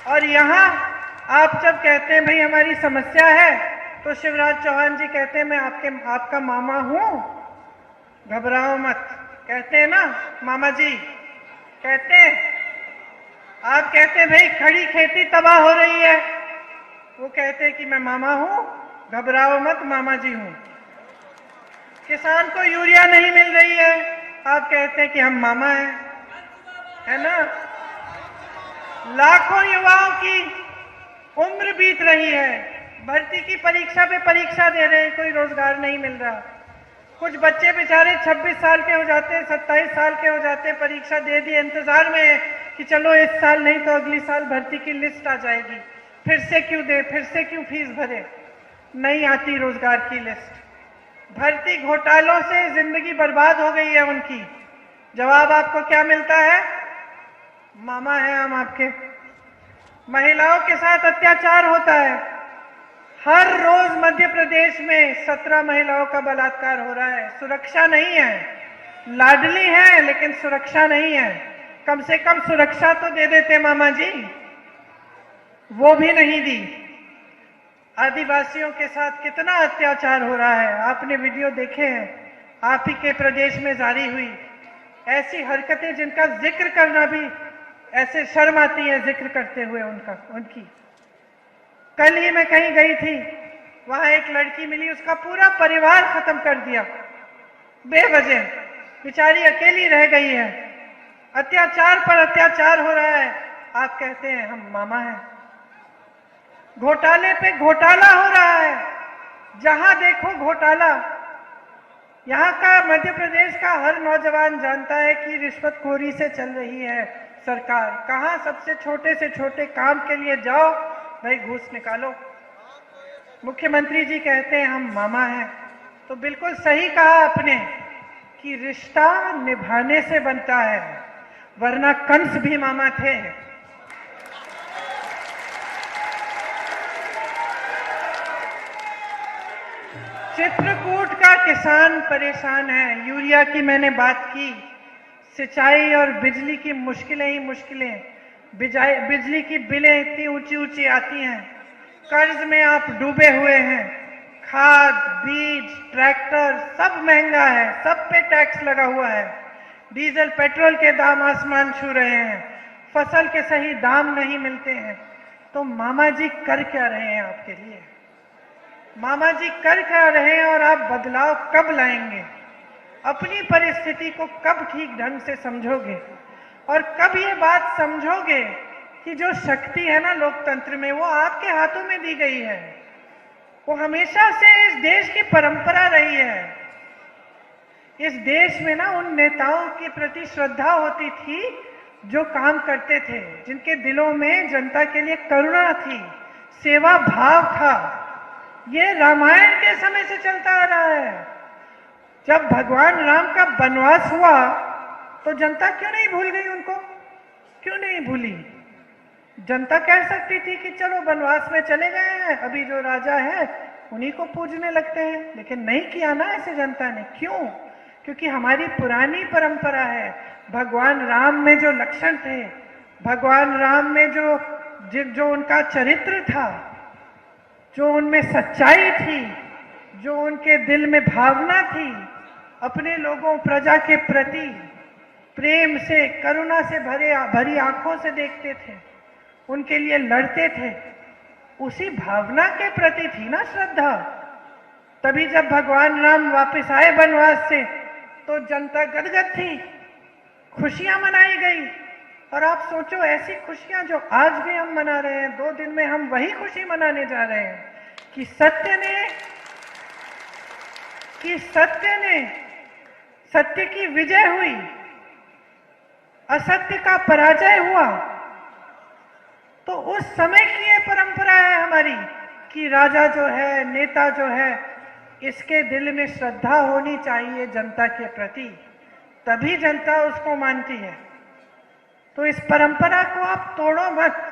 और यहाँ आप जब कहते हैं भाई हमारी समस्या है, तो शिवराज चौहान जी कहते हैं मैं आपका मामा हूं, घबराओ मत। कहते हैं ना मामा जी, कहते हैं। आप कहते हैं भाई खड़ी खेती तबाह हो रही है, वो कहते हैं कि मैं मामा हूं, घबराओ मत, मामा जी हूं। किसान को यूरिया नहीं मिल रही है, आप कहते हैं कि हम मामा हैं, है ना। लाखों युवाओं की उम्र बीत रही है, भर्ती की परीक्षा पे परीक्षा दे रहे हैं, कोई रोजगार नहीं मिल रहा। कुछ बच्चे बेचारे 26 साल के हो जाते हैं, 27 साल के हो जाते हैं, परीक्षा दे दी, इंतजार में है कि चलो इस साल नहीं तो अगली साल भर्ती की लिस्ट आ जाएगी, फिर से क्यों दे, फिर से क्यों फीस भरे। नहीं आती रोजगार की लिस्ट। भर्ती घोटालों से जिंदगी बर्बाद हो गई है उनकी। जवाब आपको क्या मिलता है? मामा है हम आपके। महिलाओं के साथ अत्याचार होता है। हर रोज मध्य प्रदेश में 17 महिलाओं का बलात्कार हो रहा है। सुरक्षा नहीं है, लाडली है लेकिन सुरक्षा नहीं है। कम से कम सुरक्षा तो दे देते मामा जी, वो भी नहीं दी। आदिवासियों के साथ कितना अत्याचार हो रहा है, आपने वीडियो देखे हैं, आप ही के प्रदेश में जारी हुई ऐसी हरकतें जिनका जिक्र करना भी ऐसे शर्म आती है जिक्र करते हुए उनकी। कल ही मैं कहीं गई थी, वहां एक लड़की मिली, उसका पूरा परिवार खत्म कर दिया बेवजह, बेचारी अकेली रह गई है। अत्याचार पर अत्याचार हो रहा है, आप कहते हैं हम मामा हैं। घोटाले पे घोटाला हो रहा है, जहां देखो घोटाला। यहाँ का मध्य प्रदेश का हर नौजवान जानता है कि रिश्वतखोरी से चल रही है सरकार। कहां सबसे छोटे से छोटे काम के लिए जाओ, भाई घूस निकालो। मुख्यमंत्री जी कहते हैं हम मामा हैं, तो बिल्कुल सही कहा आपने कि रिश्ता निभाने से बनता है, वरना कंस भी मामा थे। चित्रकूट का किसान परेशान है। यूरिया की मैंने बात की, सिंचाई और बिजली की मुश्किलें ही मुश्किलें। बिजली की बिलें इतनी ऊंची ऊंची आती हैं, कर्ज में आप डूबे हुए हैं। खाद, बीज, ट्रैक्टर सब महंगा है, सब पे टैक्स लगा हुआ है। डीजल पेट्रोल के दाम आसमान छू रहे हैं, फसल के सही दाम नहीं मिलते हैं। तो मामा जी कर क्या रहे हैं आपके लिए? मामा जी कर क्या रहे हैं और आप बदलाव कब लाएंगे? अपनी परिस्थिति को कब ठीक ढंग से समझोगे और कब ये बात समझोगे कि जो शक्ति है ना लोकतंत्र में, वो आपके हाथों में दी गई है। वो हमेशा से इस देश की परंपरा रही है। इस देश में ना उन नेताओं के प्रति श्रद्धा होती थी जो काम करते थे, जिनके दिलों में जनता के लिए करुणा थी, सेवा भाव था। ये रामायण के समय से चलता आ रहा है। जब भगवान राम का वनवास हुआ तो जनता क्यों नहीं भूल गई उनको? क्यों नहीं भूली? जनता कह सकती थी कि चलो वनवास में चले गए हैं, अभी जो राजा है उन्हीं को पूजने लगते हैं, लेकिन नहीं किया ना ऐसे जनता ने। क्यों? क्योंकि हमारी पुरानी परंपरा है। भगवान राम में जो लक्षण थे, भगवान राम में जो उनका चरित्र था, जो उनमें सच्चाई थी, जो उनके दिल में भावना थी, अपने लोगों प्रजा के प्रति प्रेम से, करुणा से भरी आंखों से देखते थे, उनके लिए लड़ते थे, उसी भावना के प्रति थी ना श्रद्धा। तभी जब भगवान राम वापस आए वनवास से तो जनता गदगद थी, खुशियां मनाई गई। और आप सोचो ऐसी खुशियां जो आज भी हम मना रहे हैं, 2 दिन में हम वही खुशी मनाने जा रहे हैं कि सत्य की विजय हुई, असत्य का पराजय हुआ। तो उस समय की ये परंपरा है हमारी कि राजा जो है, नेता जो है, इसके दिल में श्रद्धा होनी चाहिए जनता के प्रति, तभी जनता उसको मानती है। तो इस परंपरा को आप तोड़ो मत।